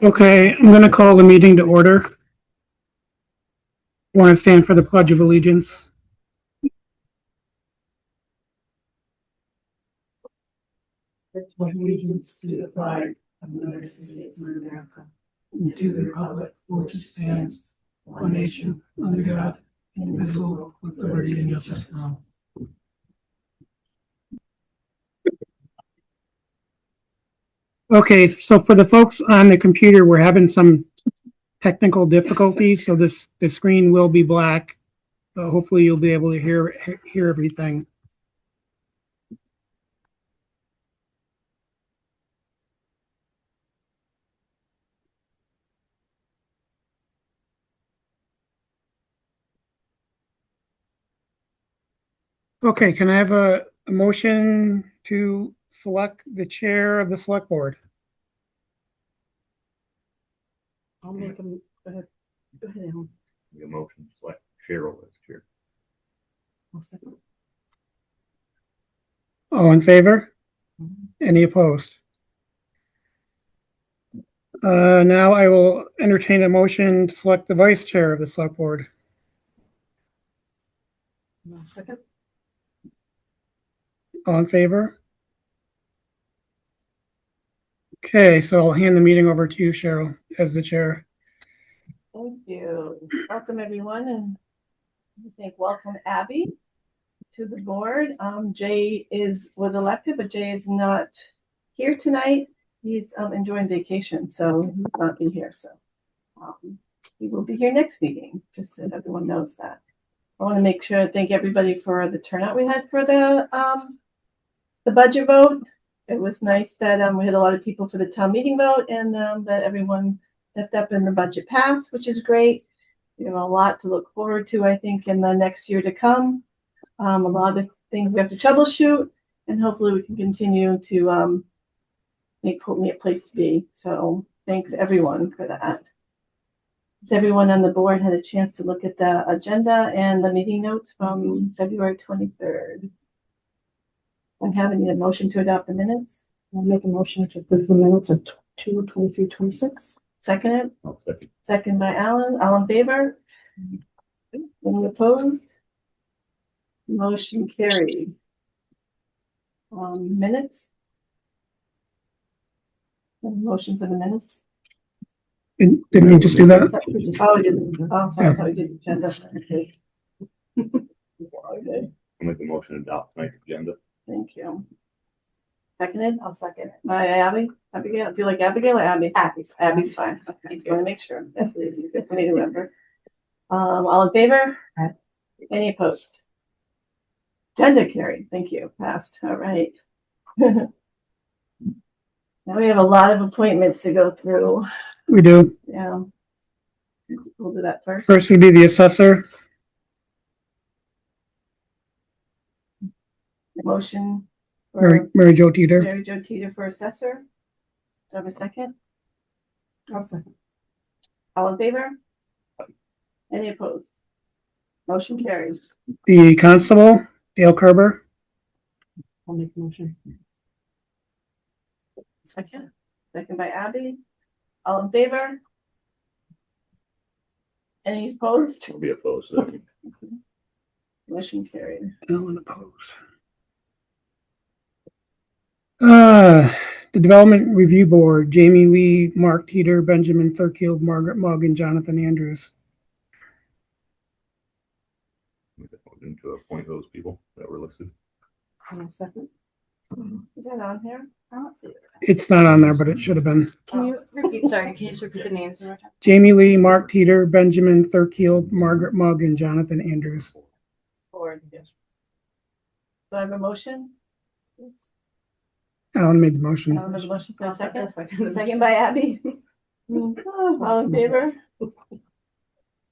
Okay, I'm going to call the meeting to order. Want to stand for the Pledge of Allegiance? Allegiance to the flag of the United States of America, and to the republic for which it stands, one nation, under God, indivisible, with liberty and justice for all. Okay, so for the folks on the computer, we're having some technical difficulties, so the screen will be black. Hopefully you'll be able to hear everything. Okay, can I have a motion to select the chair of the select board? I'll make them. Go ahead, Alan. The motion to select Cheryl as chair. I'll second. All in favor? Any opposed? Now I will entertain a motion to select the vice chair of the select board. I'll second. All in favor? Okay, so I'll hand the meeting over to you, Cheryl, as the chair. Thank you. Welcome, everyone, and I think welcome Abby to the board. Jay was elected, but Jay is not here tonight. He's enjoying vacation, so he will not be here. So he will be here next meeting, just so everyone knows that. I want to make sure I thank everybody for the turnout we had for the budget vote. It was nice that we had a lot of people for the town meeting vote, and that everyone stepped up in the budget pass, which is great. We have a lot to look forward to, I think, in the next year to come. A lot of things we have to troubleshoot, and hopefully we can continue to make Poultney a place to be. So thanks everyone for that. Has everyone on the board had a chance to look at the agenda and the meeting notes from February 23rd? And having a motion to adopt the minutes? I'll make a motion to approve the minutes of 2/23/26. Second it? I'll second. Second by Alan. All in favor? Any opposed? Motion carried. Minutes? Motion for the minutes? Didn't we just do that? Oh, we didn't. Oh, sorry, I thought we did the agenda. Okay. Okay. I'll make the motion to adopt tonight's agenda. Thank you. Seconded? I'll second it. By Abby? Abigail? Do you like Abigail or Abby? Abby's fine. Okay, just want to make sure. That's easy for me to remember. All in favor? Aye. Any opposed? Agenda carried. Thank you. Passed. All right. Now we have a lot of appointments to go through. We do. Yeah. We'll do that first. First would be the assessor. Motion for Mary Jo Teeter. Mary Jo Teeter for assessor. Do I have a second? I'll second. All in favor? Any opposed? Motion carries. The constable, Dale Kerber. I'll make a motion. Second. Second by Abby. All in favor? Any opposed? I'll be opposed to that. Motion carried. Ellen opposed. The Development Review Board, Jamie Lee, Mark Teeter, Benjamin Thurkield, Margaret Mugg, and Jonathan Andrews. Make a motion to appoint those people that were listed. I'll second. Is that on here? I don't see it. It's not on there, but it should have been. Can you repeat? Sorry, can you just repeat the names one more time? Jamie Lee, Mark Teeter, Benjamin Thurkield, Margaret Mugg, and Jonathan Andrews. Forward. Do I have a motion? Alan made the motion. I'll make a motion for a second. Second by Abby. All in favor?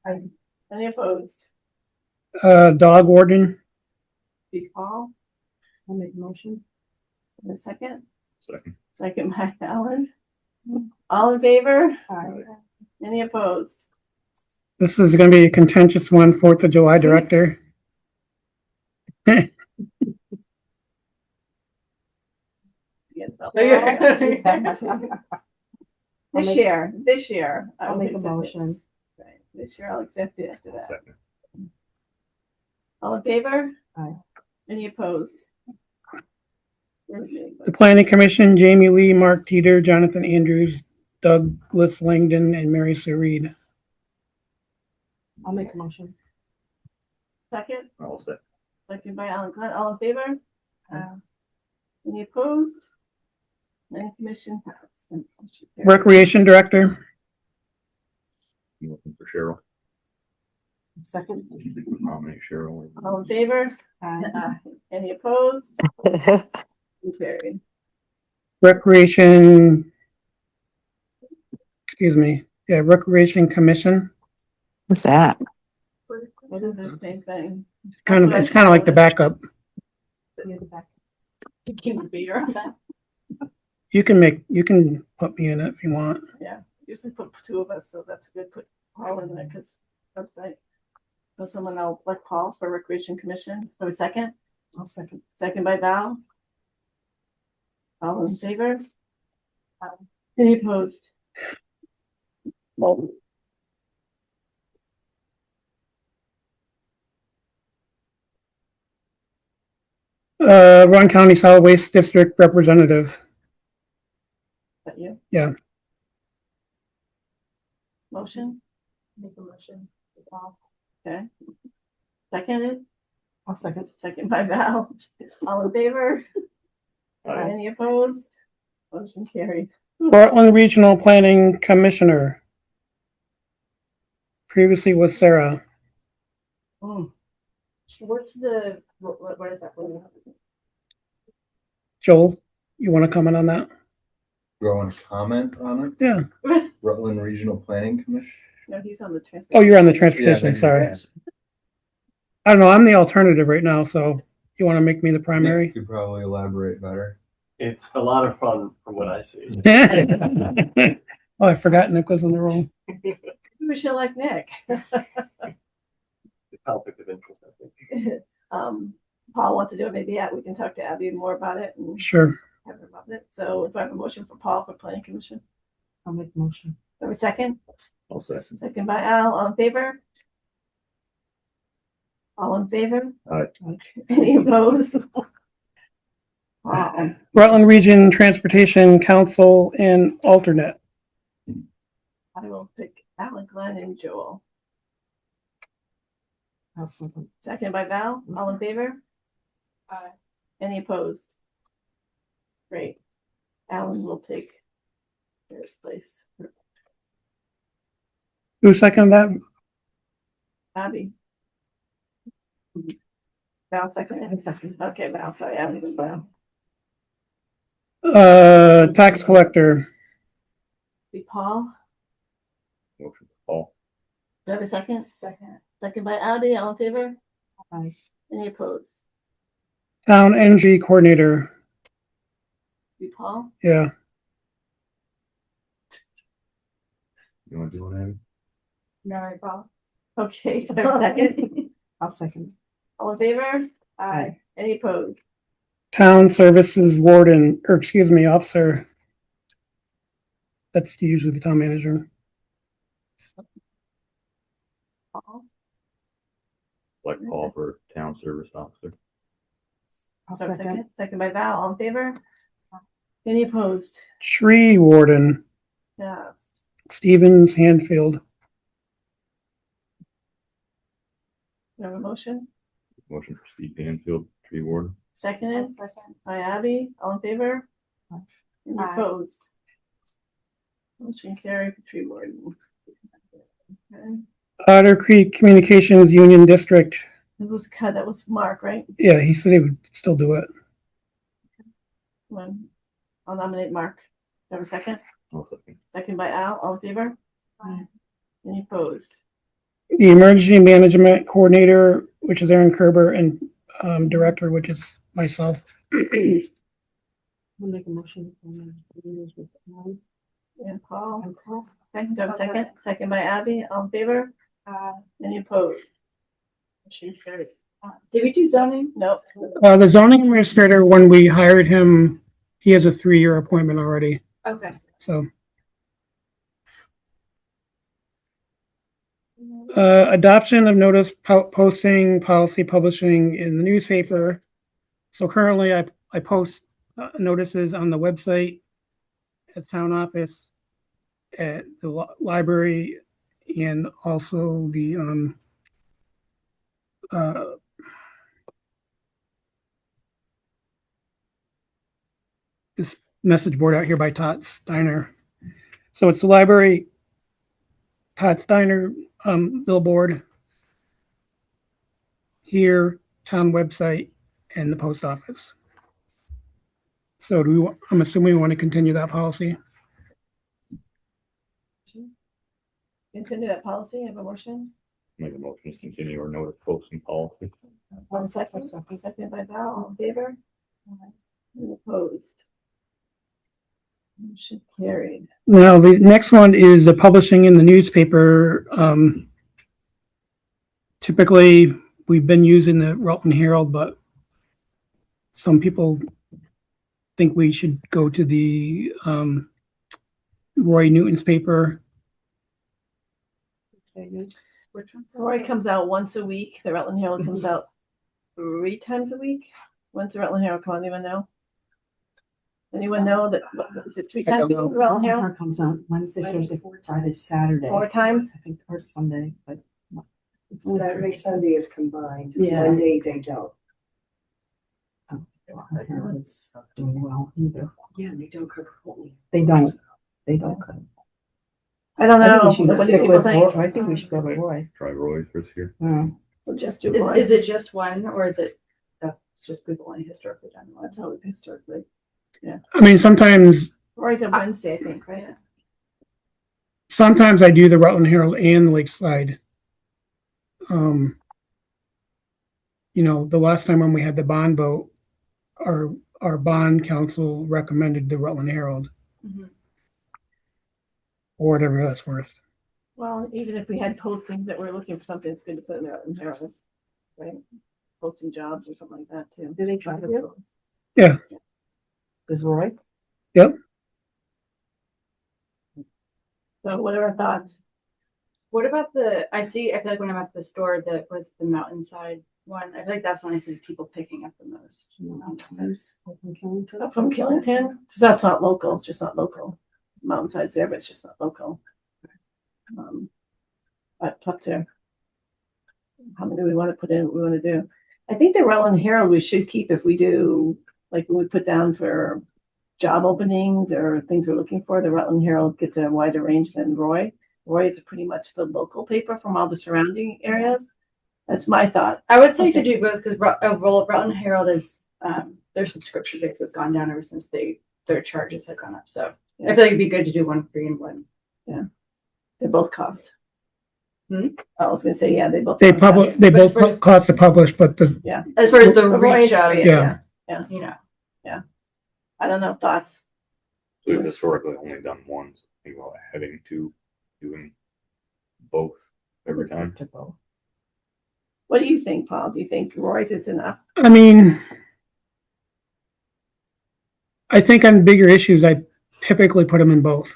Aye. Any opposed? Dog warden, Steve Paul. I'll make a motion. A second. Second. Second by Alan. All in favor? Aye. Any opposed? this is going to be a contentious one, 4th of July director. Yes, well. This year. I'll make a accept it. motion. Right, this year I'll accept it after that. Second. All in favor? Aye. Any opposed? The Planning Commission, Jamie Lee, Mark Teeter, Jonathan Andrews, Douglas Langdon, and Mary Sue Reed. I'll make a motion. Second, I'll second. second by Alan Glenn, all in favor? Any opposed? Planning Commission passed. Recreation Director, You looking for Cheryl? Second. Nominate Cheryl. All in favor? Aye. Any opposed? Carried. Recreation, Recreation Commission. What's that? What is the same thing? It's kind of like the backup. Can be your that. You can put me in it if you want. Usually put two of us, so that's good. Put Paul in there because website. So someone else like Paul for Recreation Commission. For a second? I'll second. Second by Val. All in favor? Any opposed? Run County Solid Waste District Representative. Is that you? Yeah. Motion? Make a motion. Okay. Seconded? I'll second. Second by Val. All in favor? Aye. Any opposed? Motion carried. Rutland Regional Planning Commissioner. Previously was Sarah. What's the, what is that? Joel, you want to comment on that? Do I want to comment on it? Yeah. Rutland Regional Planning Commission? No, he's on the transfer. Oh, you're on the transportation, maybe, sorry. yeah. I don't know, I'm the alternative right now, so you want to make me the You primary? could probably elaborate better. It's a lot of fun from what I see. Oh, I forgot Nick was in the room. We should like Nick. The conflict of interest, I think. Paul wants to do it, maybe we can talk to Abby more about it and Sure. have her about it. So if I have a motion for Paul for Planning Commission, I'll make a motion. have a second? I'll second. Second by Al, all in favor? All in favor? Aye. Any opposed? Rutland Region Transportation Council and alternate. I will pick Alan, Glenn, and Joel. I'll second. Second by Val, all in favor? Any opposed? Great. Alan will take Sarah's place. Who seconded that? Abby. Val second. Second. Okay, Val, sorry, Abby was Val. Tax Collector. Be Paul. Motion for Paul. Do I have a second? Second. Second by Abby, all in favor? Aye. Any opposed? Town Energy Coordinator. Be Paul. Yeah. You want to do one, Abby? No, Paul. Okay, do I have a second? I'll second. All in favor? Aye. Any opposed? Town Services Warden, or excuse me, Officer. That's usually the town manager. Paul. Like Paul for Town Service Officer. I'll Do I have a second. second? Second by Val, all in favor? Any opposed? Tree Warden, Yes. Stevens Hanfield. Do I have a motion? Motion for Steve Danfield, Tree Warden. Seconded by Abby, all in favor? Any Aye. opposed? Motion carried for tree warden. Okay. Otter Creek Communications Union District. It was cut, that was Mark, right? Yeah, he said he would still do it. One. I'll nominate Mark. Do I have a second? I'll second. Second by Al, all in favor? Aye. Any opposed? The Emergency Management Coordinator, which is Aaron Kerber, and Director, which is myself. I'll make a motion. Aye. And Paul. And Paul. Okay, do I have a I'll second? Second by Abby, all in favor? Any opposed? Motion carried. Did we do zoning? No. The zoning administrator, when we hired him, he has a 3-year appointment already. Okay. So Adoption of notice posting policy publishing in the newspaper. So currently I post notices on the website, at town office, at the library, and also the this message board out here by Todd Steiner. So it's the library, Todd Steiner billboard, here, town website, and the post office. So I'm assuming we want to continue that policy. Continue that policy, have a motion. Make a motion to continue our notice posting policy. One second, second by Val, all in favor? Any opposed? Motion carried. Now, the next one is the publishing in the newspaper. Typically, we've been using the Rutland Herald, but some people think we should go to the Roy Newton's paper. Roy comes out once a week. The Rutland Herald comes out 3 times a week. When's the Rutland Herald come on? Anyone know? Anyone know that, is it 3 times a week, the Rutland Herald? Otter comes out Wednesday, Thursday, Friday, Saturday. 4 times? I think, or Sunday, but. Saturday, Sunday is combined. Yeah. Monday, they don't. Herald's doing well either. Yeah, they don't cover Poultney. They don't cut. I don't I think know. we should What do stick people with think? Roy. I think we should go to Roy. Try Roy first here. So just do Is, Roy. is it just one or is it that's just we've only historically done one? That's how we've historically. I mean, sometimes Roy's on Wednesday, I think, right? I do the Rutland Herald and the Lakeside. You know, the last time when we had the bond vote, our bond council recommended the Rutland Herald, Mhm. or whatever that's worth. Well, even if we had postings that we're looking for something, it's good to put in the Rutland Herald, right? Posting jobs or something like that too. Do they try to do? Yeah. Is Roy? So what are our thoughts? What about I feel like when I'm at the store, that was the mountainside one. I feel like that's the one I see people picking up the most. From Killington? So that's not local, it's just not local. Mountainside's there, but it's just not local. But up to how many we want to put in, what we want to do. I think the Rutland Herald we should keep if we do, like when we put down for job openings or things we're looking for, the Rutland Herald gets a wider range than Roy. Roy is pretty much the local paper from all the surrounding areas. That's my thought. I would say to do both because Rutland Herald is their subscription base has gone down ever since their charges have gone up. So I feel like it'd be good to do one free and one. They both cost. Hmm? I was gonna say, yeah, they both. They cost. publish. They But both cost to publish, but As far as the Roy reach is of, free, Yeah. you know. I don't know, thoughts? So we've historically only done one. Think about heading to doing both every time. What do you think, Paul? Do you think Roy's is enough? I mean, I think on bigger issues, I typically put them in both.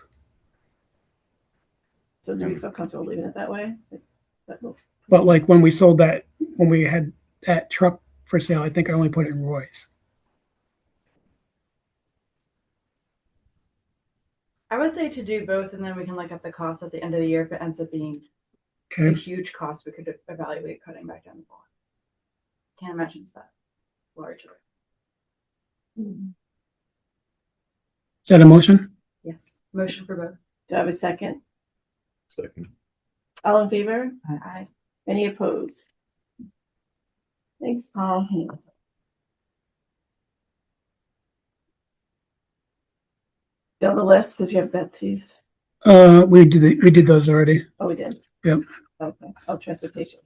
So do we feel comfortable leaving it that way? But like when we had that truck for sale, I think I only put it in Roy's. I would say to do both, and then we can look at the cost at the end of the year. If it ends up being a Okay. huge cost, we could evaluate cutting back down the ball. Can't imagine it's that large. Is that a motion? Yes. Motion for both. Do I have a second? Second. All in favor? Aye. Any opposed? Thanks, Paul. Still the list, because you have Betsy's. We did those already. Oh, we did? Yep. Okay. Oh, transportation.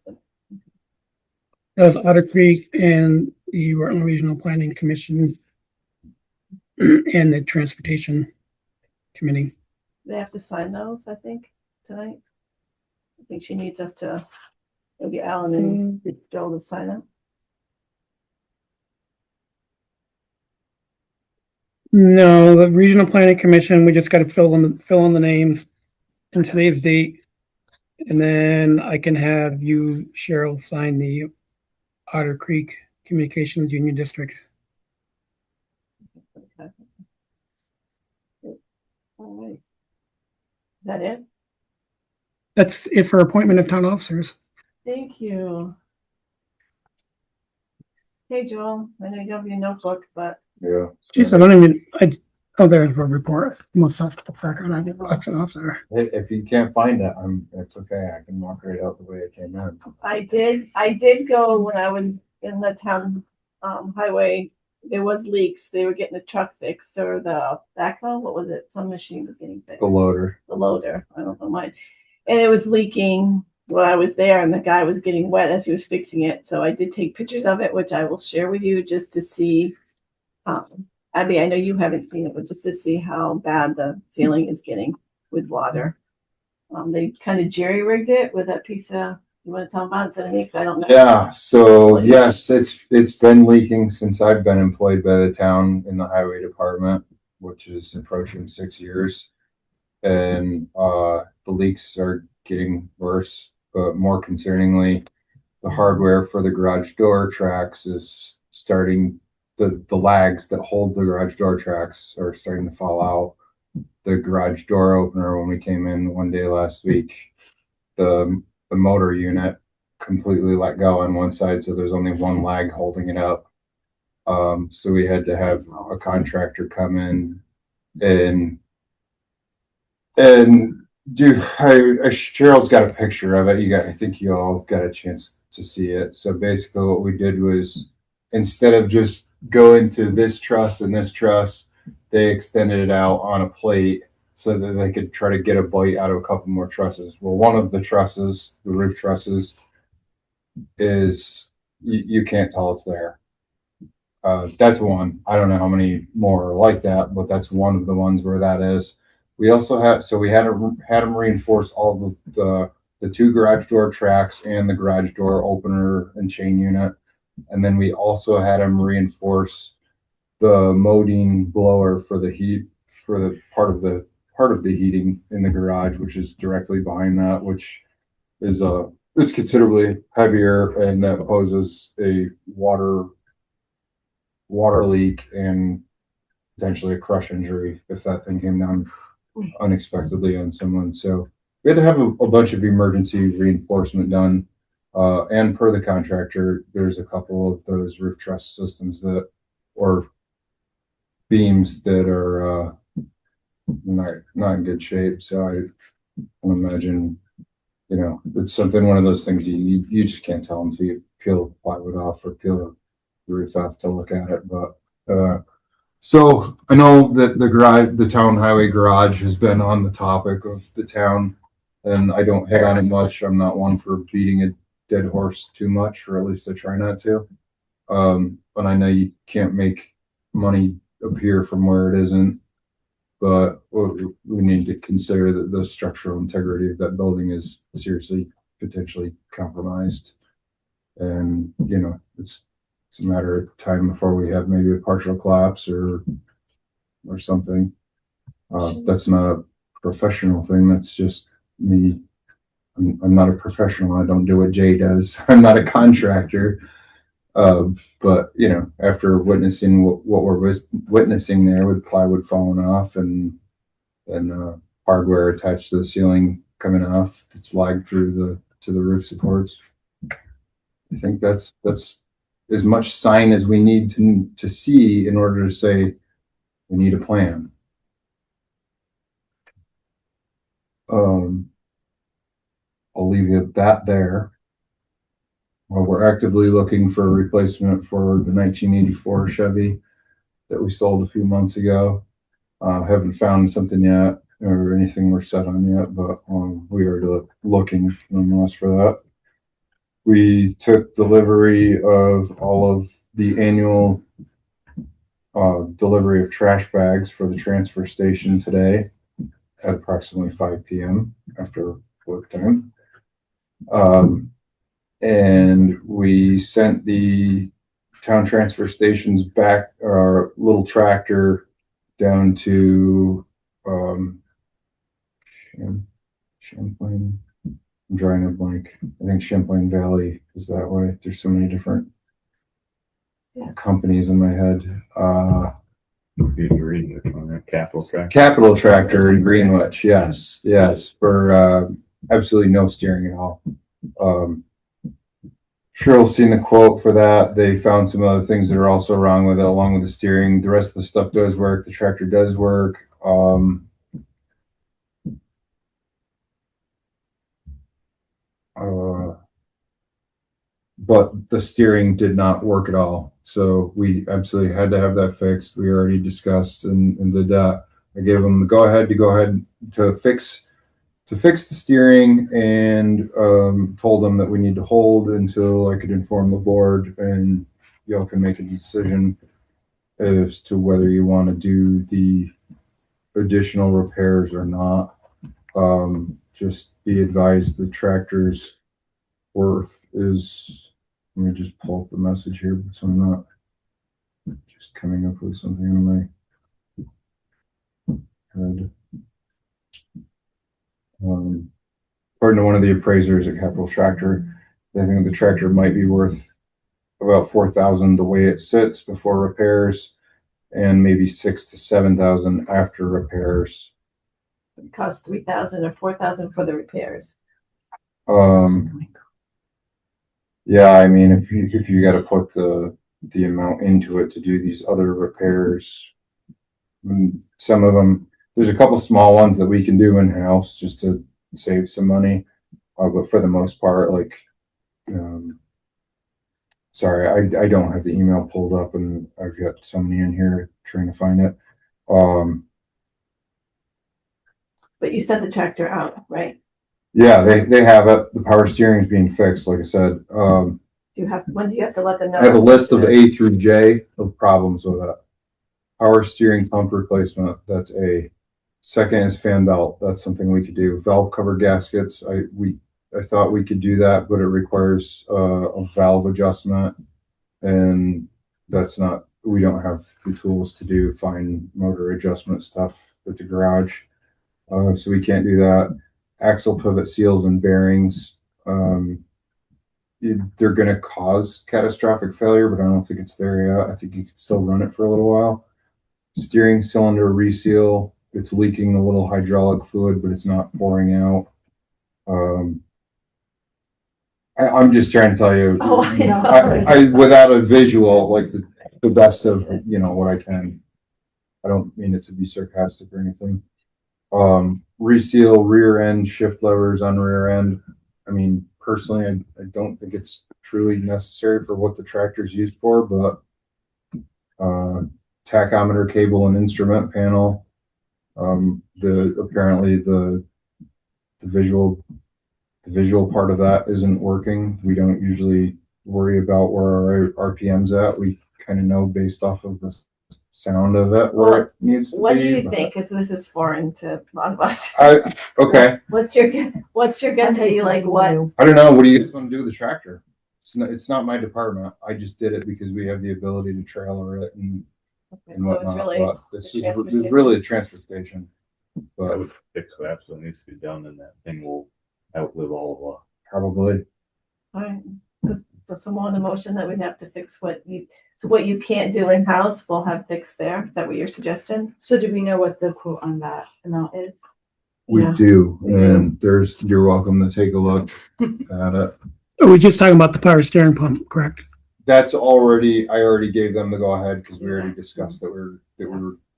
That was Otter Creek and the Rutland Regional Planning Commission and the Transportation Committee. They have to sign those, I think, tonight. I think she needs us to, maybe Alan and Joel to sign up. No, the Regional Planning Commission, we just got to fill in the names and today's date. And then I can have you, Cheryl, sign the Otter Creek Communications Union District. All right. Is that it? That's it for appointment of town officers. Thank you. Hey, Joel, I know you don't have your notebook, but Yeah. Jeez, I don't even, oh, there's a report. Must have to look back on it. I left it off there. If you can't find it, it's okay. I can walk right out the way it came in. I did go when I was in the town highway. There was leaks. They were getting the truck fixed or the backhoe. What was it? Some machine was getting fixed. The loader. The loader. I don't know mine. And it was leaking while I was there, and the guy was getting wet as he was fixing it. So I did take pictures of it, which I will share with you just to see. Abby, I know you haven't seen it, but just to see how bad the ceiling is getting with water. They kind of jerry-rigged it with that piece of. You want to tell about it, because I don't know. Yeah, so yes, it's been leaking since I've been employed by the town in the highway department, which is approaching 6 years. And the leaks are getting worse, but more concerningly, the hardware for the garage door tracks is starting, the lags that hold the garage door tracks are starting to fall out. The garage door opener, when we came in one day last week, the motor unit completely let go on one side, so there's only one lag holding it up. So we had to have a contractor come in and do. Cheryl's got a picture of it. I think you all got a chance to see it. So basically, what we did was, instead of just going to this truss and this truss, they extended it out on a plate so that they could try to get a bite out of a couple more trusses. Well, one of the trusses, the roof trusses, is you can't tell it's there. That's one. I don't know how many more are like that, but that's one of the ones where that is. We also had, so we had them reinforce all the two garage door tracks and the garage door opener and chain unit. And then we also had them reinforce the modine blower for the heat, for the part of the heating in the garage, which is directly behind that, which is it's considerably heavier, and that poses a water leak and potentially a crush injury if that thing came down unexpectedly on someone. So we had to have a bunch of emergency reinforcement done. And per the contractor, there's a couple of those roof truss systems or beams that are not in good shape. So I can imagine, it's one of those things you just can't tell until you peel the plywood off or peel the roof off to look at it. But so I know that the town highway garage has been on the topic of the town, and I don't hit on it much. I'm not one for beating a dead horse too much, or at least I try not to. But I know you can't make money appear from where it isn't. But we need to consider that the structural integrity of that building is seriously potentially compromised. And, it's a matter of time before we have maybe a partial collapse or something. That's not a professional thing. That's just me. I'm not a professional. I don't do what Jay does. I'm not a contractor. But after witnessing what we're witnessing there with plywood falling off and hardware attached to the ceiling coming off, it's lagged through to the roof supports. I think that's as much sign as we need to see in order to say we need a plan. I'll leave it at that there. Well, we're actively looking for a replacement for the 1984 Chevy that we sold a few months ago. Haven't found something yet or anything we're set on yet, but we are looking nonetheless for that. We took delivery of all of the annual delivery of trash bags for the transfer station today at approximately 5 p.m. after work time. And we sent the town transfer stations back our little tractor down to Champlain. I'm drawing a blank. I think Champlain Valley is that way. There's so many different Yes. companies in my head. Be reading which one, that Capital Track. Capital Tractor in Greenwich. Yes. For absolutely no steering at all. Cheryl's seen the quote for that. They found some other things that are also wrong with it, along with the steering. The rest of the stuff does work. The tractor does work. But the steering did not work at all. So we absolutely had to have that fixed. We already discussed and did that. I gave them the go ahead to fix the steering, and told them that we need to hold until I could inform the board and y'all can make a decision as to whether you want to do the additional repairs or not. Just be advised the tractor's worth is, let me just pull up the message here so I'm not just coming up with something in my head. According to one of the appraisers at Capital Tractor, I think the tractor might be worth about $4,000 the way it sits before repairs, and maybe $6,000 to $7,000 after repairs. It costs $3,000 or $4,000 for the repairs. Yeah, I mean, if you got to put the amount into it to do these other repairs, some of them, there's a couple small ones that we can do in house just to save some money, but for the most part, like, sorry, I don't have the email pulled up, and I've got so many in here trying to find it. But you sent the tractor out, right? Yeah, they have it. The power steering is being fixed, like I said. When do you have to let them know? I have a list of A through J of problems with it. Power steering pump replacement, that's A. Second is fan belt. That's something we could do. Valve cover gaskets. I thought we could do that, but it requires a valve adjustment, and we don't have the tools to do fine motor adjustment stuff at the garage, so we can't do that. Axle pivot seals and bearings. They're going to cause catastrophic failure, but I don't think it's there yet. I think you can still run it for a little while. Steering cylinder reseal. It's leaking a little hydraulic fluid, but it's not pouring out. I'm just trying to tell you, Oh, I know. I without a visual, like the best of, what I can. I don't mean it to be sarcastic or anything. Reseal rear end shift levers on rear end. I mean, personally, I don't think it's truly necessary for what the tractor is used for, but tachometer cable and instrument panel. Apparently the visual part of that isn't working. We don't usually worry about where our RPM's at. We kind of know based off of the sound of it where it needs to be. What do you think? Because this is foreign to a lot of us. Okay. What's your gut tell you? Like what? I don't know. What do you guys want to do with the tractor? It's not my department. I just did it because we have the ability to trailer it and whatnot. But this is really a transfer station. I But would fix what absolutely needs to be done, and that thing will outlive all of us. probably. All right. So someone on the motion that we'd have to fix what you can't do in house, we'll have fixed there. Is that what you're suggesting? So do we know what the quote on that amount is? We Yeah. do, and you're welcome to take a look at it. Are we just talking about the power steering pump, correct? I already gave them the go ahead because we already discussed that we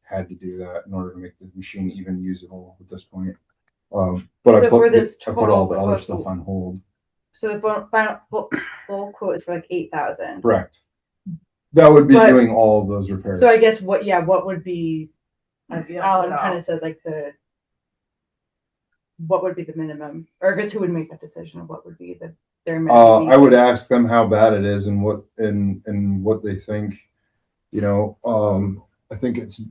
had to do that in order to make the machine even usable at this point. But So I for this put all the total other quote- stuff on hold. So the final full quote is for like 8,000. Correct. That would be But- doing all of those repairs. So I guess what would be, as Yeah. Alan kind of says, like what would be the minimum, or I guess who would make that decision of what would be their minimum? I would ask them how bad it is and what they think. I think it's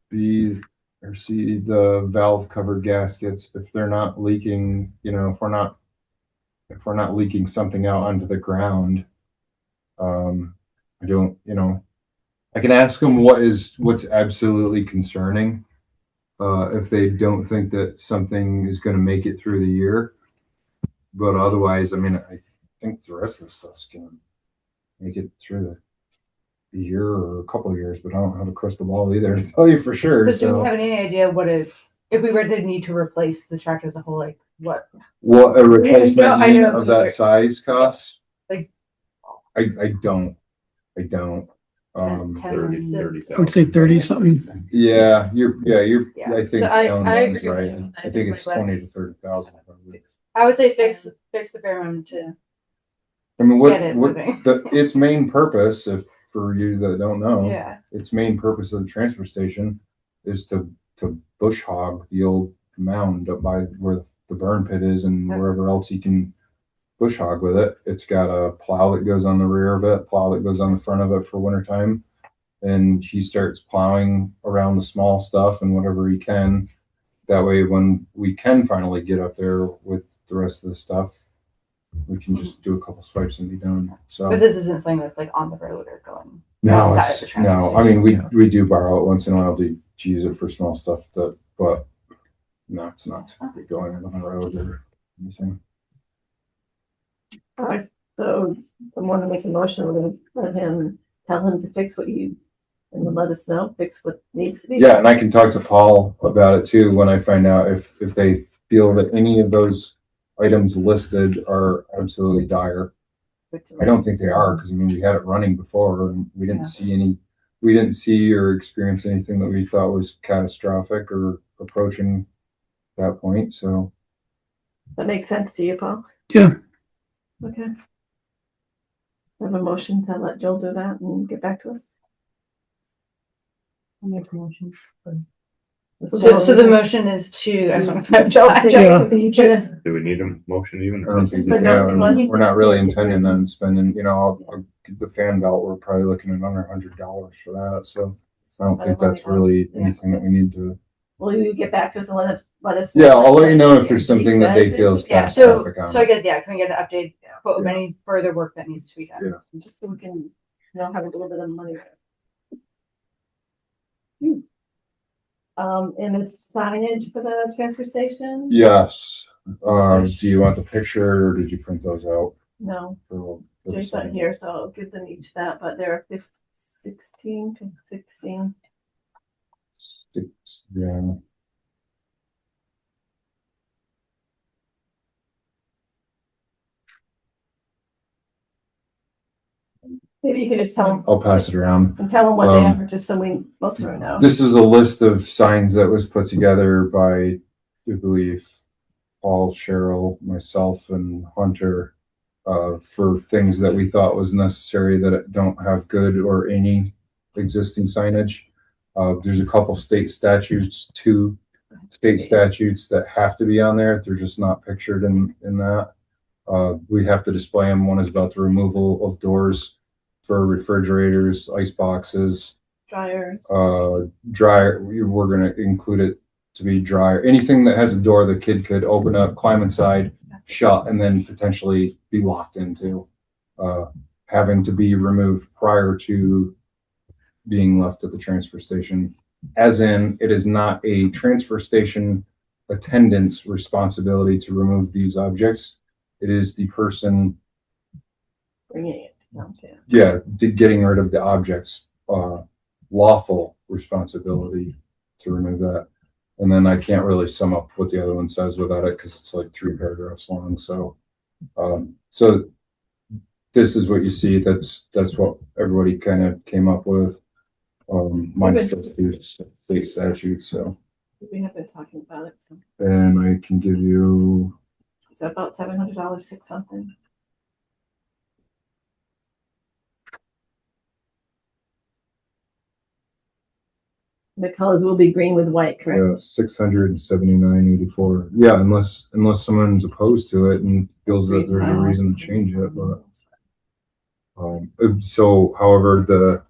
B or C, the valve covered gaskets. If they're not leaking, if we're not leaking something out onto the ground, I can ask them what's absolutely concerning. If they don't think that something is going to make it through the year, but otherwise, I mean, I think the rest of the stuff's gonna make it through the year or a couple of years, but I don't have a crystal ball either to tell you for sure. But do So we have any idea what if we were to need to replace the tractor as a whole, like what? what a replacement I know, unit of that size costs? Like- I don't. Ten- 30, I would say 30 something. Yeah, you're, Yeah. I think So I Alan agree Dunn's with right. you. I think it's like 20 to let's- 30,000. probably. I would say fix the bare minimum to I mean, get it moving. its main purpose, if for you that don't know, Yeah. its main purpose of the transfer station is to bush hog the old mound up by where the burn pit is and Yep. wherever else you can bush hog with it. It's got a plow that goes on the rear of it, plow that goes on the front of it for wintertime. And he starts plowing around the small stuff and whatever he can. That way, when we can finally get up there with the rest of the stuff, we can just do a couple swipes and be done. So But this isn't something that's like on the road or going. no, outside of the transfer no. I mean, station. we do borrow it once in a while to use it for small stuff. But no, it's not typically going on the road or anything. All right, so I want to make a motion, we're gonna tell him to fix what you, and then let us know, fix what needs to be. Yeah, and I can talk to Paul about it too when I find out if they feel that any of those items listed are absolutely dire. I don't think they are, because I mean, we had it running before and we didn't see or experience anything that we thought was catastrophic or approaching that point. So That makes sense to you, Paul? Yeah. Okay. Have a motion to let Joel do that and get back to us? I'll make a motion. So the motion is to. I just want to Joel, Yeah. Do we need a motion even? I don't think But we no, can. money- We're not really intending on spending, I'll get the fan belt, we're probably looking at under $100 for that. So I don't think that's really anything that we need to. Will you get back to us and let us? Yeah, I'll let you know if there's something that they feel is Yeah, so catastrophic on I it. guess, yeah, can we get an update, quote of Yeah. any further work that needs to be done? Yeah. Just so we can know how to deliver the money. And it's signage for the transfer station? Yes. Do you want the picture or did you print those out? No, for the Jay's not sign? here, so I'll give them each that, but there are 16. Yeah. Maybe you could just tell them. I'll pass it around. And tell them what they Um, are, just so we, most of them know. This is a list of signs that was put together by, I believe, Paul, Cheryl, myself, and Hunter, for things that we thought was necessary that don't have good or any existing signage. There's a couple state statutes, 2 state statutes that have to be on there. They're just not pictured in that. We have to display them. One is about the removal of doors for refrigerators, ice boxes, Dryers. dryer. We're going to include it to be dryer. Anything that has a door the kid could open up, climb inside, shut, and then potentially be locked into, having to be removed prior to being left at the transfer station. As in, it is not a transfer station attendant's responsibility to remove these objects. It is the person, Bringing it. Okay. getting rid of the objects, lawful responsibility to remove that. And then I can't really sum up what the other one says without it because it's like 3 paragraphs long. So, so this is what you see. That's what everybody kind of came up with. Minus those 2 state statutes. So, We have been talking about it, so and I can give you, it's about $700, 6 something. The colors will be green with white, correct? 679.84. Yeah, unless someone's opposed to it and feels that there's a reason to change it. But so, however, the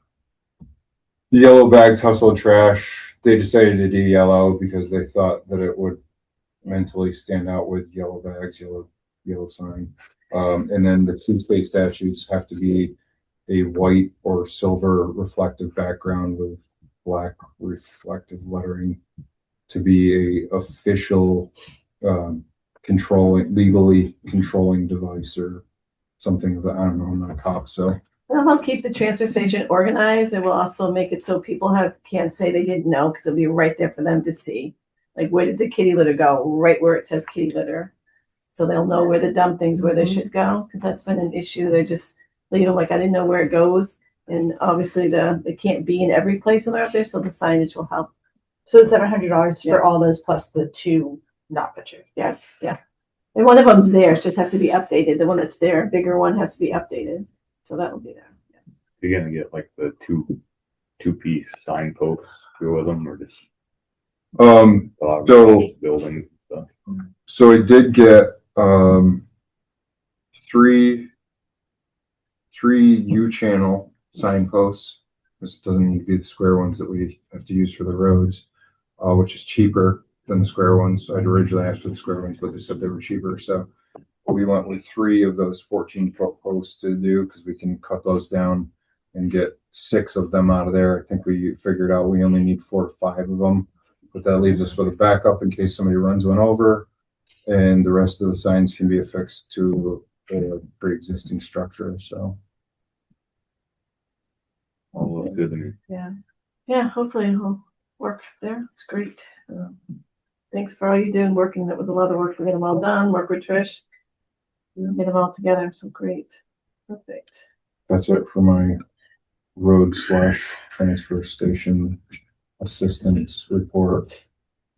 yellow bags, household trash, they decided to do yellow because they thought that it would mentally stand out with yellow bags, yellow sign. And then the 2 state statutes have to be a white or silver reflective background with black reflective lettering to be a official legally controlling device or something of that. I don't know, I'm not a cop, so. It'll help keep the transfer station organized. It will also make it so people can't say they didn't know, because it'll be right there for them to see. Like, where did the kitty litter go? Right where it says kitty litter. So they'll know where to dump things, where they should go, because that's been an issue. They're just, I didn't know where it goes. And obviously it can't be in every place when they're up there, so the signage will help. So it's $700 Yeah. for all those plus the 2 not pictured. Yes, yeah. And one of them's there, it just has to be updated. The one that's there, a bigger one, has to be updated. So that'll be there. You're gonna get like the two-piece signposts to go with them, or just So- buildings and stuff. So I did get, three U-channel signposts. This doesn't need to be the square ones that we have to use for the roads, which is cheaper than the square ones. I'd originally asked for the square ones, but they said they were cheaper. So we went with 3 of those 14-foot posts to do, because we can cut those down and get 6 of them out of there. I think we figured out we only need 4 or 5 of them, but that leaves us with a backup in case somebody runs one over, and the rest of the signs can be affixed to a pre-existing structure. So. All looks good to me. Yeah, hopefully it'll work there. It's great. Thanks for all you do, working. That was a lot of work to get them all done. Work with Trish. Get them all together. So great. Perfect. That's it for my road/transfer station assistance report,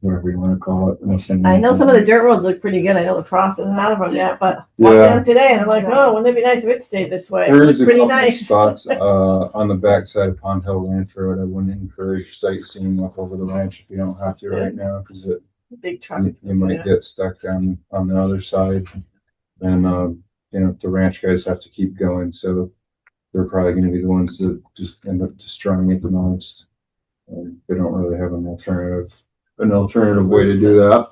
whatever you want to call it. I know some of the dirt roads look pretty good. I know the frost isn't out of them yet, but walking Yeah, them today, and I'm like, oh, wouldn't it be nice if it stayed this way? there It is looks a pretty couple of nice. spots on the backside of Pond Hill Ranch Road. I wouldn't encourage sightseeing up over the ranch if you don't have to right now, because Big trucks. you might get stuck down on the other side, and the ranch guys have to keep going, so they're probably going to be the ones that just end up destroying it the most. They don't really have an alternative way to do that.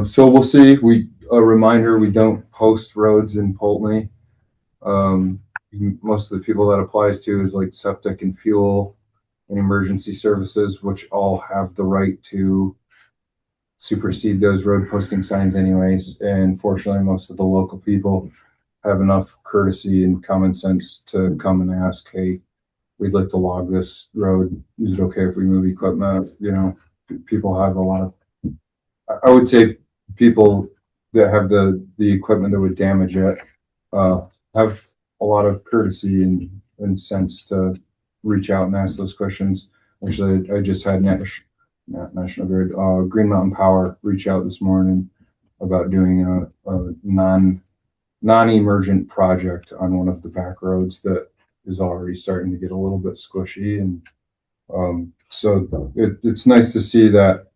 So we'll see. A reminder: we don't post roads in Poultney. Most of the people that applies to is like septic and fuel and emergency services, which all have the right to supersede those road posting signs anyways. And fortunately, most of the local people have enough courtesy and common sense to come and ask, hey, we'd like to log this road. Is it okay if we move equipment? People have a lot of, I would say people that have the equipment that would damage it, have a lot of courtesy and sense to reach out and ask those questions. Actually, I just had not National Grid, Green Mountain Power reach out this morning about doing a non-emergent project on one of the back roads that is already starting to get a little bit squishy. And so it's nice to see that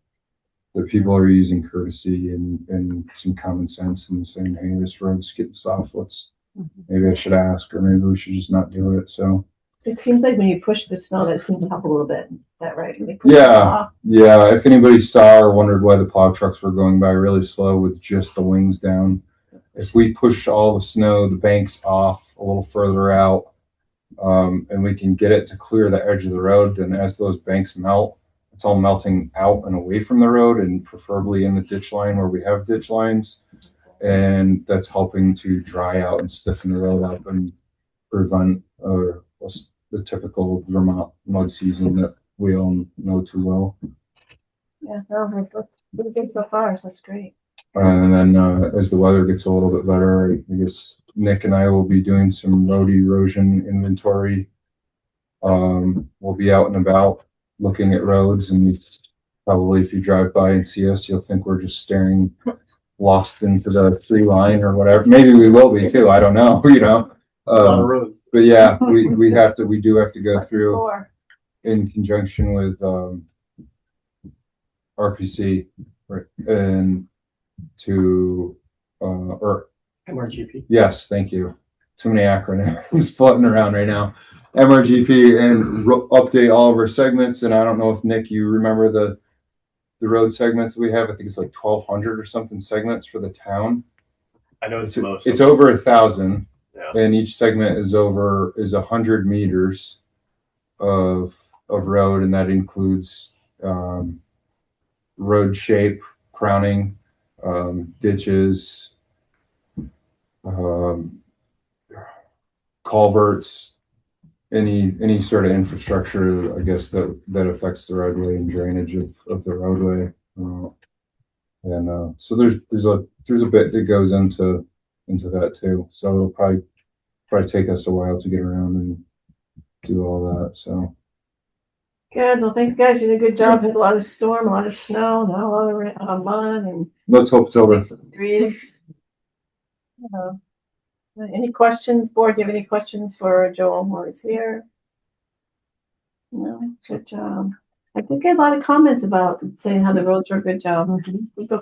people are using courtesy and some common sense and saying, hey, this road's getting soft. Maybe I should ask, or maybe we should just not do it. So It seems like when you push the snow, that seems to help a little bit. Is that right? When you push it yeah, off? if anybody saw or wondered why the plow trucks were going by really slow with just the wings down, if we push all the snow, the banks off a little further out, and we can get it to clear the edge of the road, then as those banks melt, it's all melting out and away from the road, and preferably in the ditch line where we have ditch lines. And that's helping to dry out and stiffen the road up and prevent the typical Vermont mud season that we all know too well. Yeah, no, it's pretty good so far, so that's great. And then as the weather gets a little bit better, I guess Nick and I will be doing some road erosion inventory. We'll be out and about looking at roads, and probably if you drive by and see us, you'll think we're just staring lost into the tree line or whatever. Maybe we will be too. I don't know. A lot of roads. But yeah, we do have to go through Four. in conjunction with RPC, right, and to or MRGP. yes, thank you. Too many acronyms floating around right now. MRGP, and update all of our segments. And I don't know if Nick, you remember the road segments that we have. I think it's like 1,200 or something segments for the town. I know it's It's over 1,000. Yeah. And each segment is 100 meters of road, and that includes road shape, crowning, ditches, culverts, any sort of infrastructure, I guess, that affects the roadway and drainage of the roadway. So there's a bit that goes into that too. So it'll probably take us a while to get around and do all that. So Good. Well, thanks, guys. You did a good job. Had a lot of storm, a lot of snow, not a lot of mud, and let's hope so. degrees. Any questions, board? Do you have any questions for Joel while he's here? No, good job. I think I had a lot of comments about saying how the roads were a good job.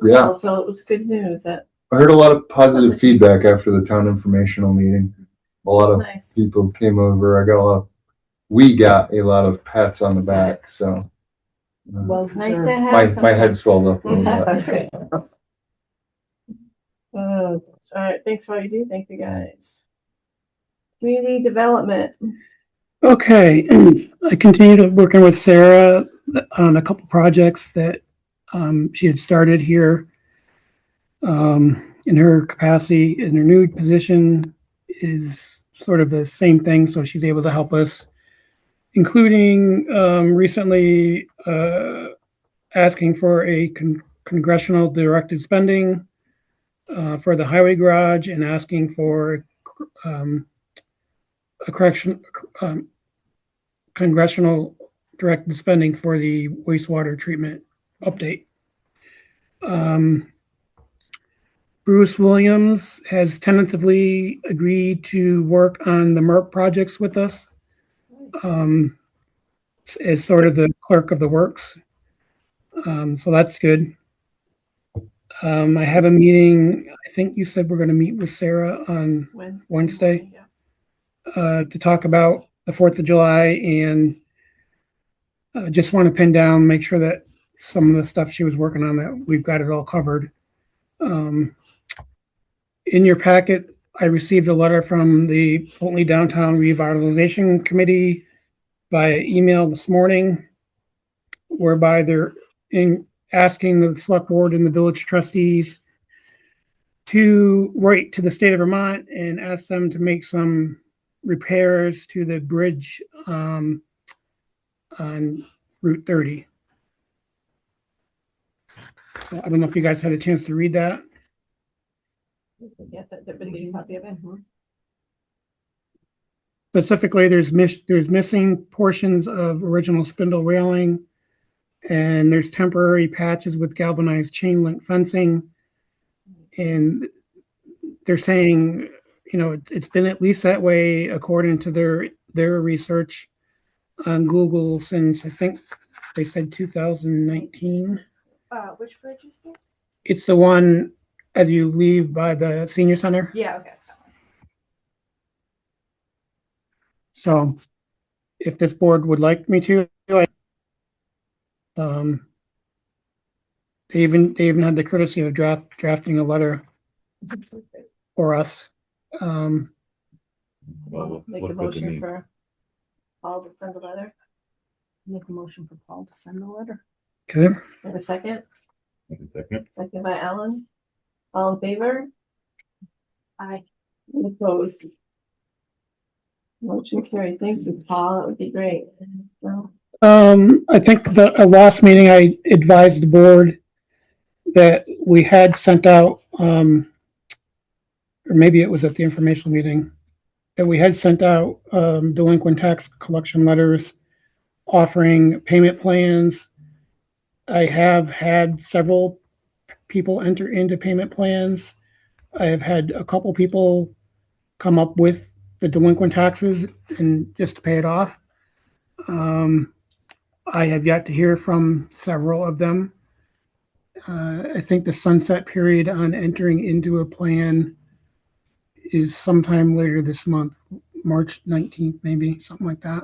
Yeah. So it was good news. That I heard a lot of positive feedback after the town informational meeting. A lot was of nice. people came over. We got a lot of pats on the back. So Well, it's nice to have my head swelled up a little bit. All right. Thanks for all you do. Thank you, guys. Community development. Okay, I continued working with Sarah on a couple projects that she had started here. In her capacity, in her new position is sort of the same thing, so she's able to help us, including recently asking for a congressional directed spending for the highway garage and asking for congressional directed spending for the wastewater treatment update. Bruce Williams has tentatively agreed to work on the MERP projects with us as sort of the clerk of the works. So that's good. I have a meeting, I think you said we're going to meet with Sarah on Wednesday. To talk about the 4th of July, and just want to pin down, make sure that some of the stuff she was working on, that we've got it all covered. In your packet, I received a letter from the Poultney Downtown Revitalization Committee via email this morning, whereby they're asking the select board and the village trustees to write to the state of Vermont and ask them to make some repairs to the bridge on Route 30. So I don't know if you guys had a chance to read that. Specifically, there's missing portions of original spindle railing, and there's temporary patches with galvanized chain link fencing, and they're saying, you know, it's been at least that way according to their research on Google since, I think they said 2019. Which bridge is this? It's the one as you leave by the senior center. Yeah, okay. So if this board would like me to, they even had the courtesy of drafting a letter for us. Well, Make look a good to motion me. for Paul to send a letter. Make a motion for Paul to send the letter. Okay. Have a second? Second. Second by Alan. All in favor? Aye. Any opposed? Motion carried. Thank you, Paul. That would be great. So, I think the last meeting I advised the board that we had sent out, or maybe it was at the informational meeting, that we had sent out delinquent tax collection letters offering payment plans. I have had several people enter into payment plans. I have had a couple people come up with the delinquent taxes and just to pay it off. I have yet to hear from several of them. I think the sunset period on entering into a plan is sometime later this month, March 19th, maybe, something like that.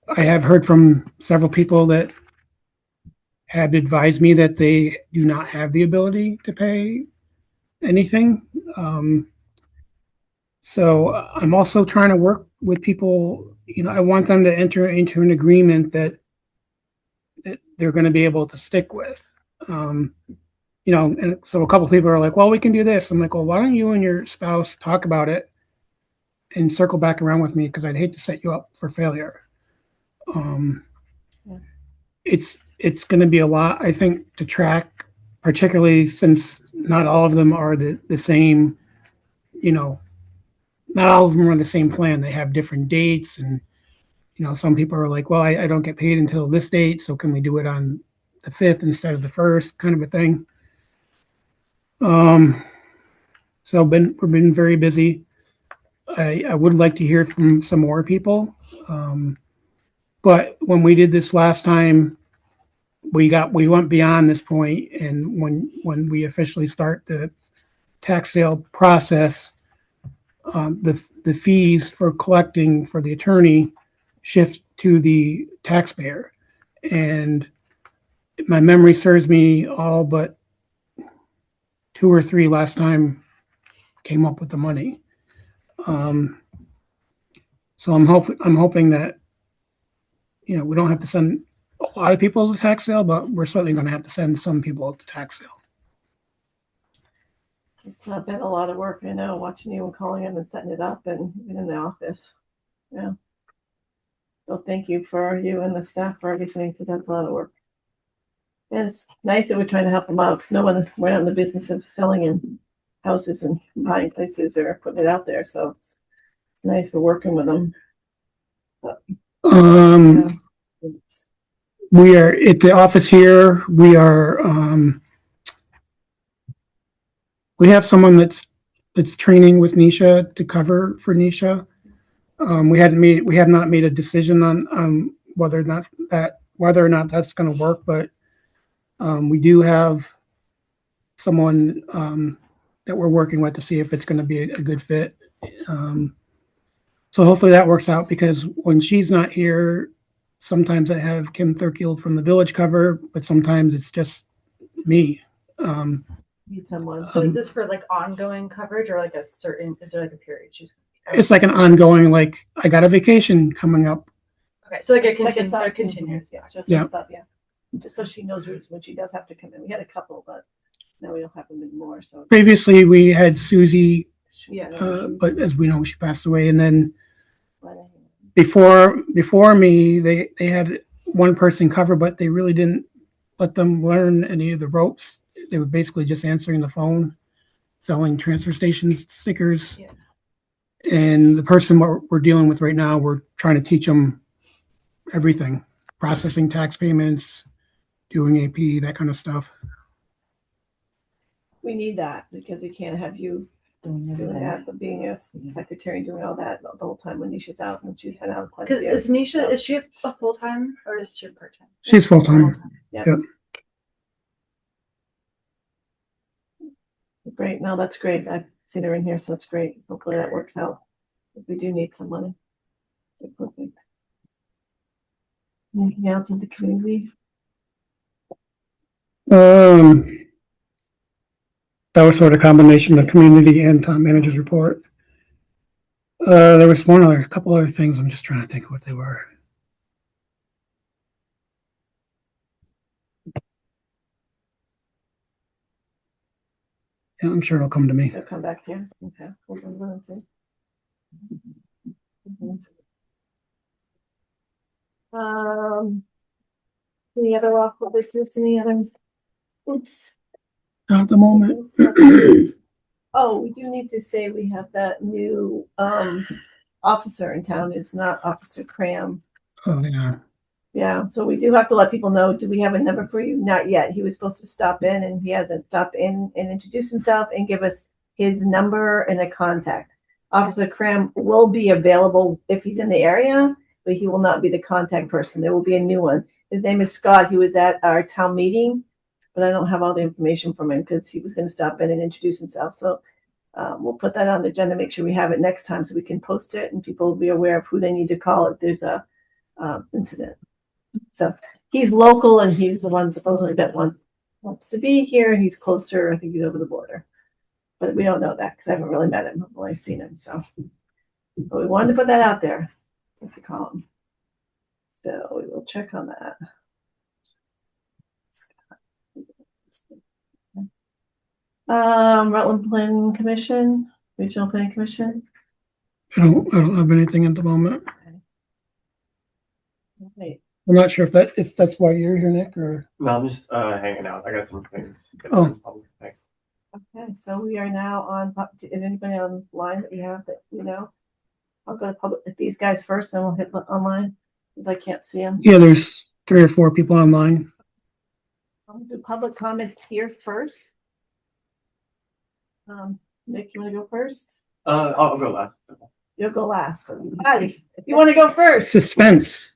I have heard from several people that have advised me that they do not have the ability to pay anything. So I'm also trying to work with people, you know, I want them to enter into an agreement that they're going to be able to stick with. You know, and so a couple people are like, well, we can do this. I'm like, well, why don't you and your spouse talk about it and circle back around with me? Because I'd hate to set you up for failure. Yeah. It's going to be a lot, I think, to track, particularly since not all of them are the same, you know, not all of them are the same plan. They have different dates, and you know, some people are like, well, I don't get paid until this date, so can we do it on the 5th instead of the 1st, kind of a thing. So we've been very busy. I would like to hear from some more people. But when we did this last time, we went beyond this point, and when we officially start the tax sale process, the fees for collecting for the attorney shift to the taxpayer. And my memory serves me, all but 2 or 3 last time came up with the money. So I'm hoping that, you know, we don't have to send a lot of people to tax sale, but we're certainly going to have to send some people to tax sale. It's not been a lot of work, I know, watching you and calling them and setting it up and being in the office. Yeah. So thank you for you and the staff for everything, because that's a lot of work. And it's nice that we're trying to help them out, because we're not in the business of selling in houses and buying places or putting it out there. So it's nice for working with them. But, yeah, it's- We are at the office here. We have someone that's training with Nisha to cover for Nisha. We have not made a decision on whether or not that's going to work, but we do have someone that we're working with to see if it's going to be a good fit. So hopefully that works out, because when she's not here, sometimes I have Kim Thurkield from the village cover, but sometimes it's just me. Need someone. So is this for like ongoing coverage or like is there like a period she's? It's like an ongoing, like, I got a vacation coming up. Okay, so like a Like continuous, yeah. Just Yeah. a sub, yeah. Just so she knows when she does have to come in. We had a couple, but now we don't have them anymore, so. Previously, we had Susie, Yeah. but as we know, she passed away. And then before me, they had one person cover, but they really didn't let them learn any of the ropes. They were basically just answering the phone, selling transfer station stickers. Yeah. And the person we're dealing with right now, we're trying to teach them everything: processing tax payments, doing AP, that kind of stuff. We need that, because we can't have you doing that, but being a secretary, doing all that the whole time when Nisha's out, and she's had out quite a Because few. is Nisha, is she a full-time or is she part-time? She's full-time. Yeah. Yep. Great, no, that's great. I've seen her in here, so that's great. Hopefully that works out. If we do need some money. So perfect. Anything else in the community? That was sort of a combination of community and town manager's report. There was a couple other things. I'm just trying to think of what they were. Yeah, I'm sure it'll come to me. They'll come back to you. Okay. We'll go and see. Any other lawful business? Any other? Oops. Not at the moment. Oh, we do need to say we have that new officer in town. It's not Officer Cram. Oh, yeah. Yeah, so we do have to let people know. Do we have a number for you? Not yet. He was supposed to stop in, and he hasn't stopped in and introduce himself and give us his number and a contact. Officer Cram will be available if he's in the area, but he will not be the contact person. There will be a new one. His name is Scott. He was at our town meeting, but I don't have all the information from him because he was going to stop in and introduce himself. So we'll put that on the agenda, make sure we have it next time so we can post it and people will be aware of who they need to call if there's a incident. So he's local and he's the one supposedly that wants to be here. He's closer. I think he's over the border, but we don't know that because I haven't really met him. I've only seen him. So, but we wanted to put that out there. So if you call him, so we will check on that. Rutland Planning Commission, Regional Planning Commission. I don't have anything at the moment. Wait, I'm not sure if that's why you're here, Nick, or, No, I'm just hanging out. I got some things. Oh. Thanks. okay, so we are now on, is anybody online that we have that you know? I'll go to public, with these guys first, and we'll hit online, because I can't see them. yeah, there's 3 or 4 people online. I'll do public comments here first. Nick, you wanna go first? I'll go last. You'll go last. Patty, if you wanna go first. Suspense.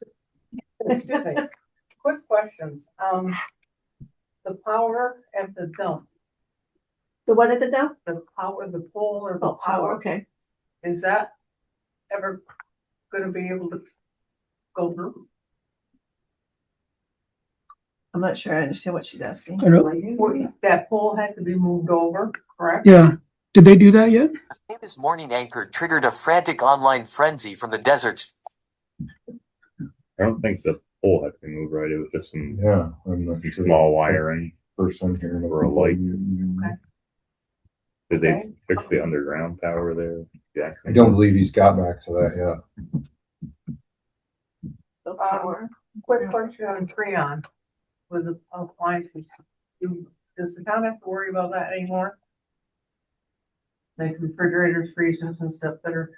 Excuse me. Quick questions. The power at the dump, The one at the dump? the power, the pole or the Oh, power, power, okay. is that ever gonna be able to go through? I'm not sure I understand what she's asking. I don't, That pole had to be moved over, correct? yeah. Did they do that yet? A famous morning anchor triggered a frantic online frenzy from the deserts. I don't think the pole had to be moved right. It was just some Yeah, I'm looking to small wiring. person here. For a light. Did they Okay. fix the underground power there? Yeah. I don't believe he's got back to that yet. The power. Quick question on Freon with the appliances. Does the town have to worry about that anymore? Like refrigerators, freezers and stuff that are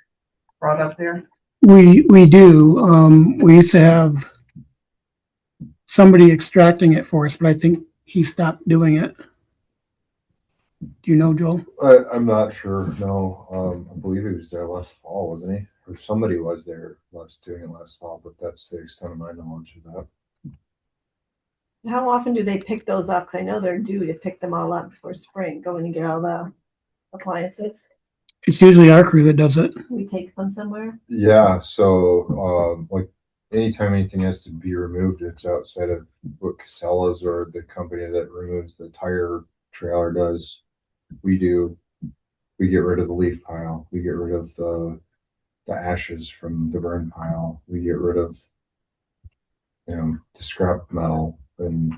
brought up there? We do. We used to have somebody extracting it for us, but I think he stopped doing it. Do you know, Joel? I'm not sure, no, I believe he was there last fall, wasn't he? Or somebody was there doing it last fall, but that's the extent of my knowledge of that. How often do they pick those up? Cause I know they're due to pick them all up before spring, going and get all the appliances. It's usually our crew that does it. We take them somewhere. Yeah, so, like, anytime anything has to be removed, it's outside of what Casella's or the company that removes the tire trailer does. We do. We get rid of the leaf pile. We get rid of the ashes from the burn pile. We get rid of, the scrap metal and,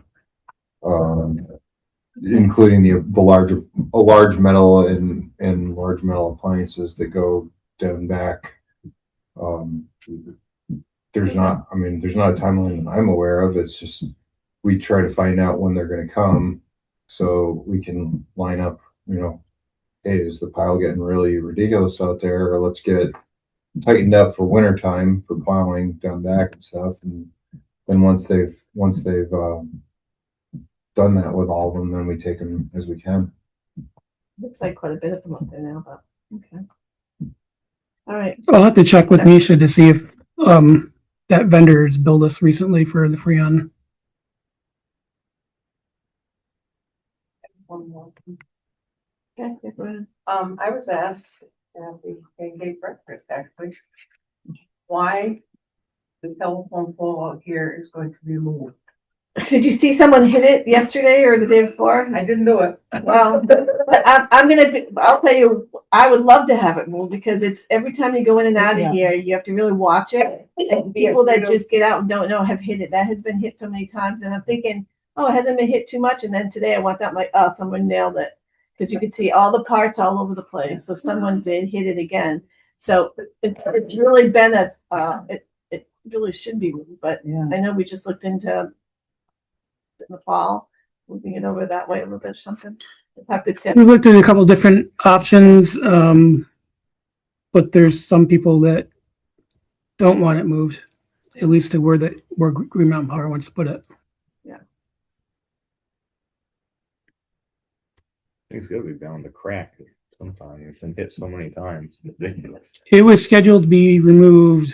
including the large metal and large metal appliances that go down back. There's not a timeline that I'm aware of. It's just, we try to find out when they're gonna come so we can line up, hey, is the pile getting really ridiculous out there? Or let's get it tightened up for winter time for plowing down back and stuff. And then once they've done that with all of them, then we take them as we can. Looks like quite a bit of them up there now, but okay. All right. I'll have to check with Nisha to see if that vendor has billed us recently for the Freon. One more. Okay, go ahead. I was asked at the pancake breakfast actually, why the telephone pole out here is going to be moved. Did you see someone hit it yesterday or the day before? I didn't do it. Well, but I'll tell you, I would love to have it moved because it's every time you go in and out Yeah. of here, you have to really watch it. And people that just get out and don't know have hit it. That has been hit so many times. And I'm thinking, oh, it hasn't been hit too much. And then today I went out, I'm like, oh, someone nailed it. Because you could see all the parts all over the place. So someone did hit it again. So it's really been it really should be moved. But Yeah. I know we just looked into in the fall, moving it over that way a little bit or something. Have to tip. We looked at a couple different options, but there's some people that don't want it moved, at least to where Green Mountain Power wants to put it. It's gotta be bound to crack sometime. It's been hit so many times. It's ridiculous. It was scheduled to be removed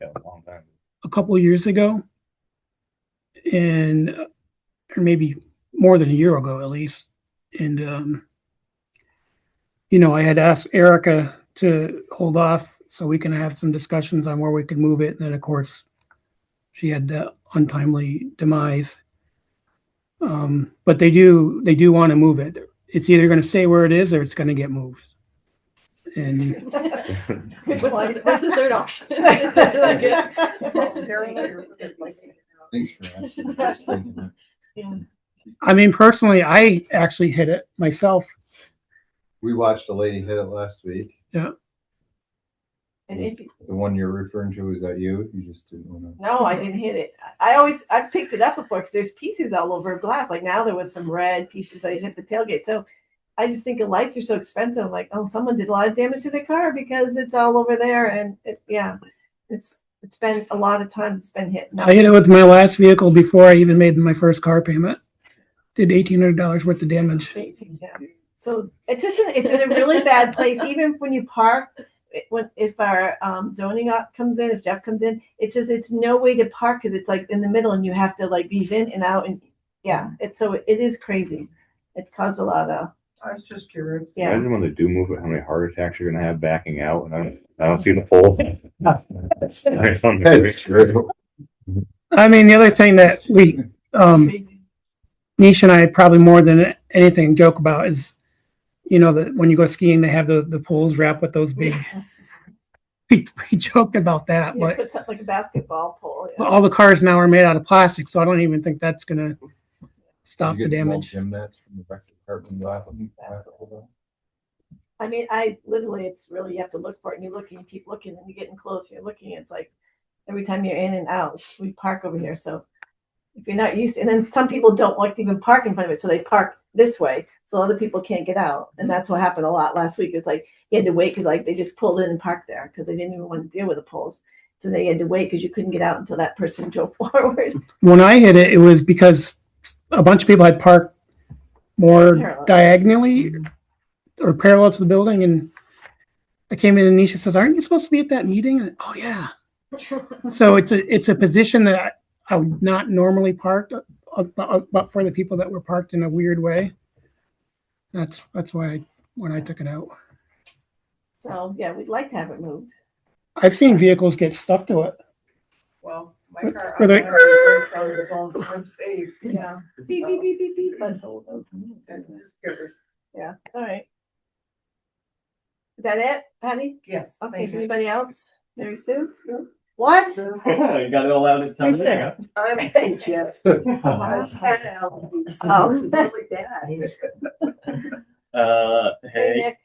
Yeah, a long time. a couple years ago, and or maybe more than a year ago at least. And I had asked Erica to hold off so we can have some discussions on where we could move it. And then of course she had the untimely demise. But they do want to move it. It's either going to stay where it is or it's going to get moved. And What's the third option? Thanks for asking. I was thinking that. I mean, personally, I actually hit it myself We watched a lady hit it last week. And if, The one you're referring to, is that you? You just didn't want to. no, I didn't hit it. I've picked it up before because there's pieces all over glass. Like now there was some red pieces that hit the tailgate. So I just think the lights are so expensive. Like, oh, someone did a lot of damage to the car because it's all over there. And it's been a lot of times it's been hit. I hit it with my last vehicle before I even made my first car payment. Did $1,800 worth of damage. Yeah. So it's in a really bad place. Even when you park, if our zoning op comes in, if Jeff comes in, it's no way to park because it's like in the middle and you have to like ease in and out and it is crazy. It's caused a lot of. I was just curious. Yeah. Imagine when they do move it, how many heart attacks you're gonna have backing out, and I don't see the pole. That's fun. That's true. I mean, the other thing that we, Crazy. Nish and I probably more than anything joke about is, you know, that when you go skiing, they have the poles wrapped with those big, we joke about that, Yeah, but put something like a basketball pole. Yeah. all the cars now are made out of plastic, so I don't even think that's gonna stop You the get small damage. gym nets from the rec department. I mean, literally, it's really, you have to look for it and you look and you keep looking and you're getting close, you're looking, it's like every time you're in and out, we park over here. So if you're not used to, and then some people don't like to even park in front of it. So they park this way. So other people can't get out. And that's what happened a lot last week. It's like you had to wait because like they just pulled in and parked there because they didn't even want to deal with the poles. So they had to wait because you couldn't get out until that person drove forward. When I hit it, it was because a bunch of people had parked more Parallel. diagonally or parallel to the building, and I came in and Nisha says, "Aren't you supposed to be at that meeting?" And, oh yeah. So it's a position that I would not normally park, but for the people that were parked in a weird way. That's why when I took it out. So yeah, we'd like to have it moved. I've seen vehicles get stuck to it. Well, my car, Were they- brakes on its own, so I'm safe. Yeah. Beep, beep, beep, beep, beep. But Just curious. yeah. All right. Is that it, Patty? Yes. Okay, thank is you. anybody else? Mary Sue? What? You got it all out at Who's time. there? I'm anxious. Oh. Really bad. Hey, Hey. Nick.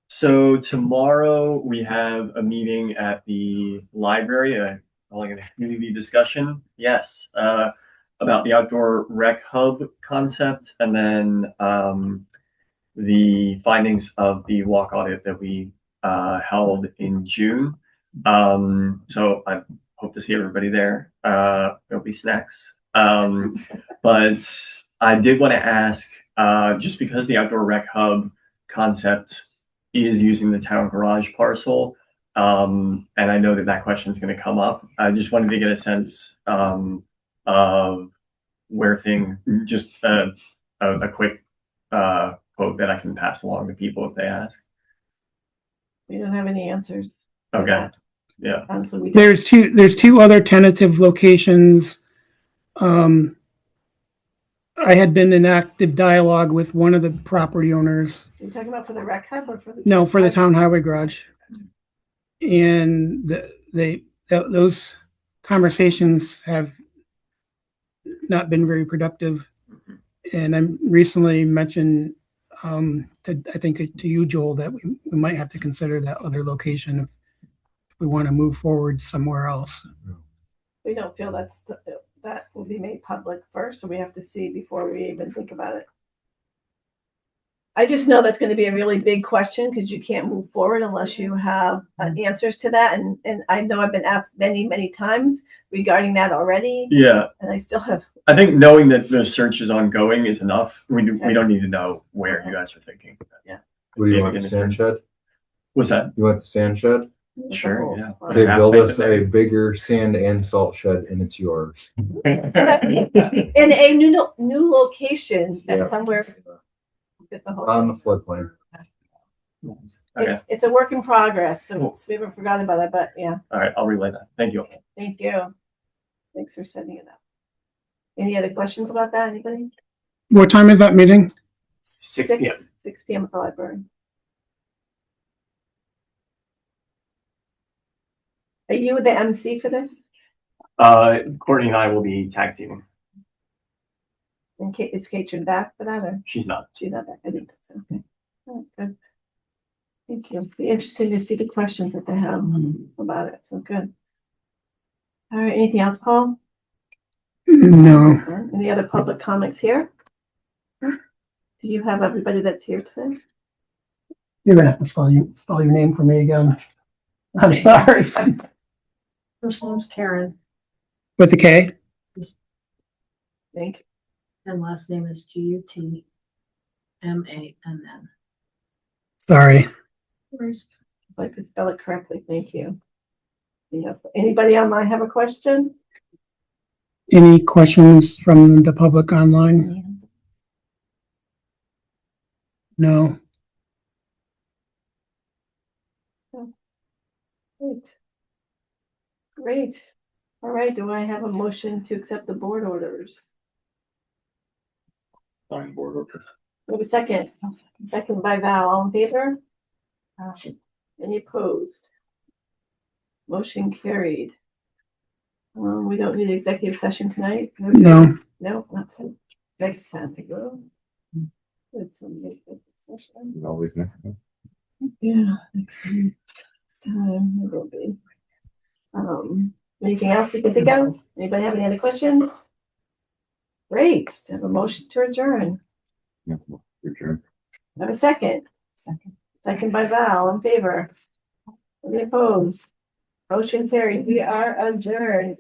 So tomorrow we have a meeting at the library, calling it a community discussion. Yes, about the outdoor rec hub concept, and then the findings of the walk audit that we held in June. So I hope to see everybody there. There'll be snacks. But I did want to ask, just because the outdoor rec hub concept is using the town garage parcel, and I know that question is going to come up. I just wanted to get a sense of where just a quick quote that I can pass along to people if they ask. We don't have any answers. for Okay. that. Yeah. Honestly, we don't. There's two other tentative locations. I had been in active dialogue with one of the property owners. Are you talking about for the rec hub or for the? No, for the town highway garage. And those conversations have not been very productive. And I recently mentioned, I think to you, Joel, that we might have to consider that other location if we want to move forward somewhere else. We don't feel that will be made public first, so we have to see before we even think about it. I just know that's going to be a really big question because you can't move forward unless you have answers to that. And I know I've been asked many, many times regarding that already. Yeah. And I still have. I think knowing that the search is ongoing is enough. We don't need to know where you guys are thinking. What do you want, the sand shed? What's that? You want the sand shed? Sure, yeah. They build us a bigger sand and salt shed and it's yours. In a new location Yeah. that somewhere. Get the whole On the floodplain. Okay. It's a work in progress, so we haven't forgotten about it, but yeah, All right, I'll relay that. Thank you. thank you. Thanks for setting it up. Any other questions about that, anybody? What time is that meeting? 6 p.m. 6 p.m. at the library. Are you the MC for this? Courtney and I will be tag teaming. And is Katrin back for that, or She's not. she's not back? I think Oh, good. Thank you. Be interesting to see the questions that they have about it. So good. All right, anything else, Paul? No, Any other public comments here? Do you have everybody that's here today? you're gonna have to spell your name for me again. I'm sorry. First name's Karen With the K? Thank you. and last name is Gutmann. Sorry. If I could spell it correctly, thank you. Yeah. Anybody online have a question? Any questions from the public online? No. Great. Great. All right, do I have a motion to accept the board orders? Sign board order. We have a second. Second by Val, all in favor? Any opposed? Motion carried. We don't need executive session tonight? No. No, not tonight. Next time we go. It's an executive session. Always next. Yeah, next time it will be. Anything else you can think of? Anybody have any other questions? Great, have a motion to adjourn. Return. Have a second. Second by Val, in favor. Any opposed? Motion carried. We are adjourned.